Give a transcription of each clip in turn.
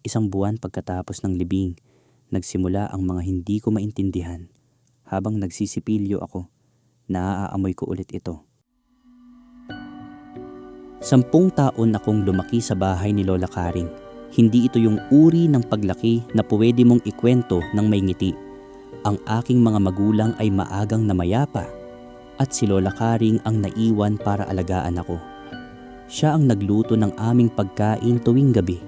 1 buwan pagkatapos ng libing, nagsimula ang mga hindi ko maintindihan. Habang nagsisipilyo ako, naaamoy ko ulit ito. 10 taon akong lumaki sa bahay ni Lola Karing. Hindi ito yung uri ng paglaki na pwede mong ikwento ng may ngiti. Ang aking mga magulang ay maagang namayapa at si Lola Karing ang naiwan para alagaan ako. Siya ang nagluto ng aming pagkain tuwing gabi.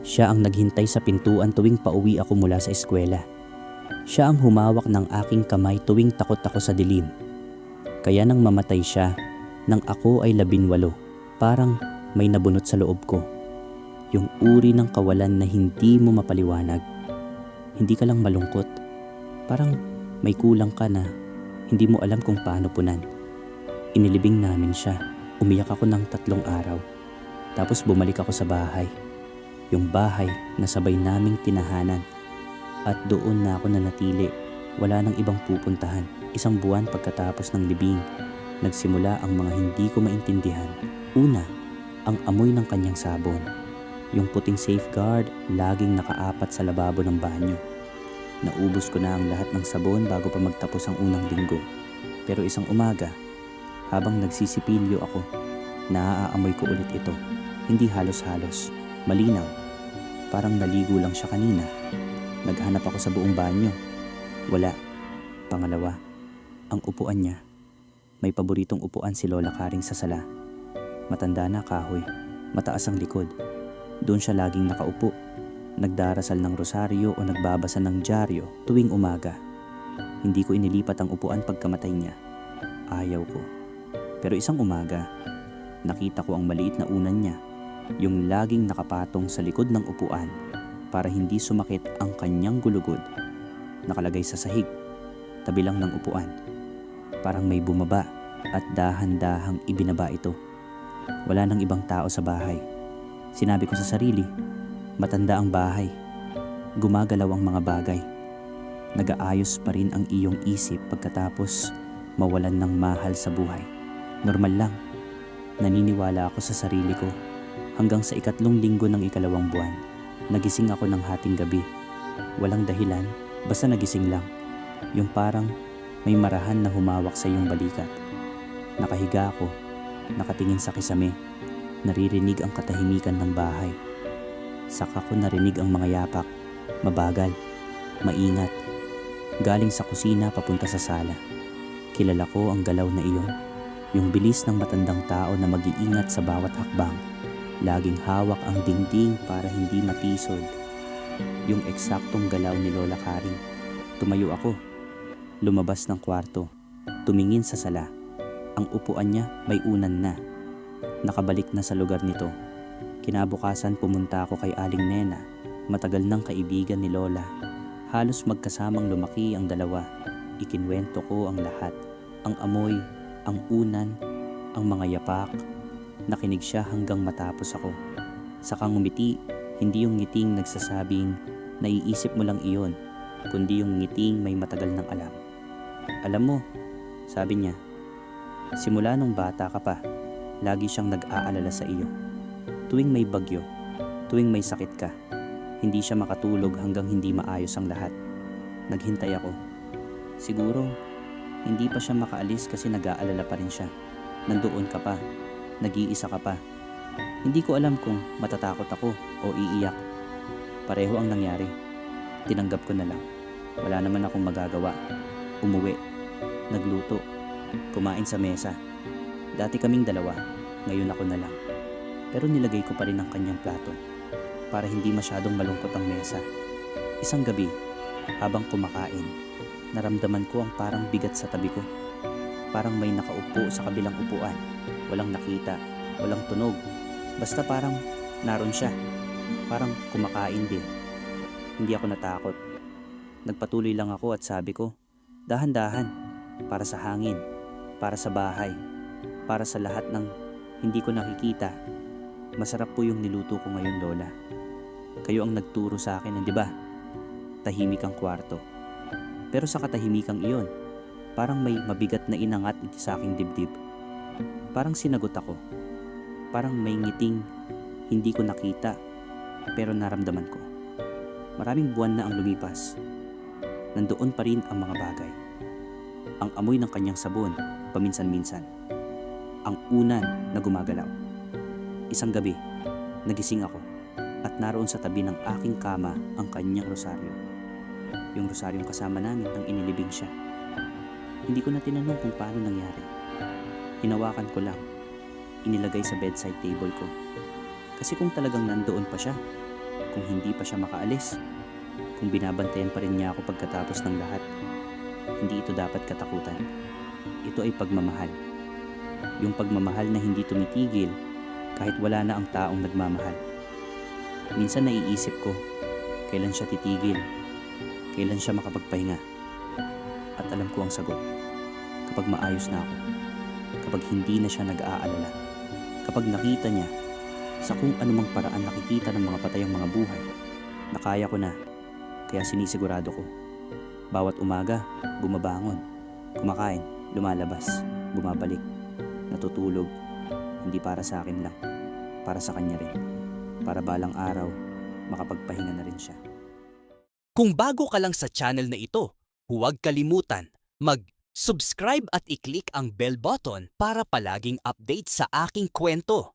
Siya ang naghintay sa pintuan tuwing pauwi ako mula sa eskwela. Siya ang humawak ng aking kamay tuwing takot ako sa dilim. Kaya nang mamatay siya, nang ako ay 18, parang may nabunot sa loob ko. Yung uri ng kawalan na hindi mo mapaliwanag. Hindi ka lang malungkot. Parang may kulang ka na hindi mo alam kung paano punan. Inilibing namin siya. Umiyak ako ng 3 araw. Tapos bumalik ako sa bahay. Yung bahay na sabay naming tinahanan. At doon na ako nanatili. Wala nang ibang pupuntahan. 1 buwan pagkatapos ng libing, nagsimula ang mga hindi ko maintindihan. Una, ang amoy ng kanyang sabon. Yung puting safeguard laging nakaapat sa lababo ng banyo. Naubos ko na ang lahat ng sabon bago pa magtapos ang unang linggo. Pero isang umaga, habang nagsisipilyo ako, naaamoy ko ulit ito. Hindi halos-halos, malinaw. Parang naligo lang siya kanina. Naghanap ako sa buong banyo. Wala. Pangalawa, ang upuan niya. May paboritong upuan si Lola Karing sa sala. Matanda na kahoy, mataas ang likod. Doon siya laging nakaupo, nagdarasal ng rosaryo o nagbabasa ng dyaryo tuwing umaga. Hindi ko inilipat ang upuan pagkamatay niya. Ayaw ko. Pero isang umaga, nakita ko ang maliit na unan niya, yung laging nakapatong sa likod ng upuan para hindi sumakit ang kanyang gulugod. Nakalagay sa sahig, tabi lang ng upuan. Parang may bumaba at dahan-dahang ibinaba ito. Wala nang ibang tao sa bahay. Sinabi ko sa sarili, matanda ang bahay. Gumagalaw ang mga bagay. Nag-aayos pa rin ang iyong isip pagkatapos mawalan ng mahal sa buhay. Normal lang. Naniniwala ako sa sarili ko. Hanggang sa 2 linggo ng 2 buwan, nagising ako ng hating gabi. Walang dahilan, basta nagising lang. Yung parang may marahan na humawak sa iyong balikat. Nakahiga ako, nakatingin sa kisame. Naririnig ang katahimikan ng bahay. Saka ko narinig ang mga yapak, mabagal, maingat. Galing sa kusina papunta sa sala. Kilala ko ang galaw na iyon. Yung bilis ng matandang tao na mag-iingat sa bawat hakbang. Laging hawak ang dingding para hindi matisod. Yung eksaktong galaw ni Lola Karing. Tumayo ako. Lumabas ng kwarto. Tumingin sa sala. Ang upuan niya may unan na. Nakabalik na sa lugar nito. Kinabukasan pumunta ako kay Aling Nena. Matagal nang kaibigan ni Lola. Halos magkasamang lumaki ang dalawa. Ikinwento ko ang lahat. Ang amoy, ang unan, ang mga yapak. Nakinig siya hanggang matapos ako. Saka ngumiti, hindi yung ngiting nagsasabing naiisip mo lang iyon, kundi yung ngiting may matagal ng alam. Alam mo, sabi niya, simula nung bata ka pa, lagi siyang nag-aalala sa iyo. Tuwing may bagyo, tuwing may sakit ka, hindi siya makatulog hanggang hindi maayos ang lahat. Naghintay ako. Siguro, hindi pa siya makaalis kasi nag-aalala pa rin siya. Nandoon ka pa, nag-iisa ka pa. Hindi ko alam kung matatakot ako o iiyak. Pareho ang nangyari. Tinanggap ko na lang. Wala naman akong magagawa. Umuwi, nagluto, kumain sa mesa. Dati kaming dalawa, ngayon ako na lang. Pero nilagay ko pa rin ang kanyang plato para hindi masyadong malungkot ang mesa. Isang gabi, habang kumakain, naramdaman ko ang parang bigat sa tabi ko. Parang may nakaupo sa kabilang upuan. Walang nakita, walang tunog. Basta parang naroon siya. Parang kumakain din. Hindi ako natakot. Nagpatuloy lang ako at sabi ko, dahan-dahan, para sa hangin, para sa bahay, para sa lahat ng hindi ko nakikita. Masarap po yung niluto ko ngayon, Lola. Kayo ang nagturo sa akin, di ba? Tahimik ang kwarto. Pero sa katahimikang iyon, parang may mabigat na inangat sa aking dibdib. Parang sinagot ako. Parang may ngiting hindi ko nakita. Pero naramdaman ko, maraming buwan na ang lumipas. Nandoon pa rin ang mga bagay. Ang amoy ng kanyang sabon, paminsan-minsan. Ang unan na gumagalaw. Isang gabi, nagising ako at naroon sa tabi ng aking kama ang kanyang rosaryo. Yung rosaryong kasama namin nang inilibing siya. Hindi ko na tinanong kung paano nangyari. Hinawakan ko lang, inilagay sa bedside table ko. Kasi kung talagang nandoon pa siya, kung hindi pa siya makaalis, kung binabantayan pa rin niya ako pagkatapos ng lahat, hindi ito dapat katakutan. Ito ay pagmamahal. Yung pagmamahal na hindi tumitigil kahit wala na ang taong nagmamahal. Minsan naiisip ko, kailan siya titigil, kailan siya makapagpahinga. At alam ko ang sagot, kapag maayos na ako, kapag hindi na siya nag-aalala, kapag nakita niya sa kung anumang paraan nakikita ng mga patayang mga buhay, na kaya ko na, kaya sinisigurado ko. Bawat umaga, bumabangon, kumakain, lumalabas, bumabalik, natutulog, hindi para sa akin lang, para sa kanya rin, para balang araw, makapagpahinga na rin siya. Kung bago ka lang sa channel na ito, huwag kalimutan mag-subscribe at i-click ang bell button para palaging update sa aking kwento.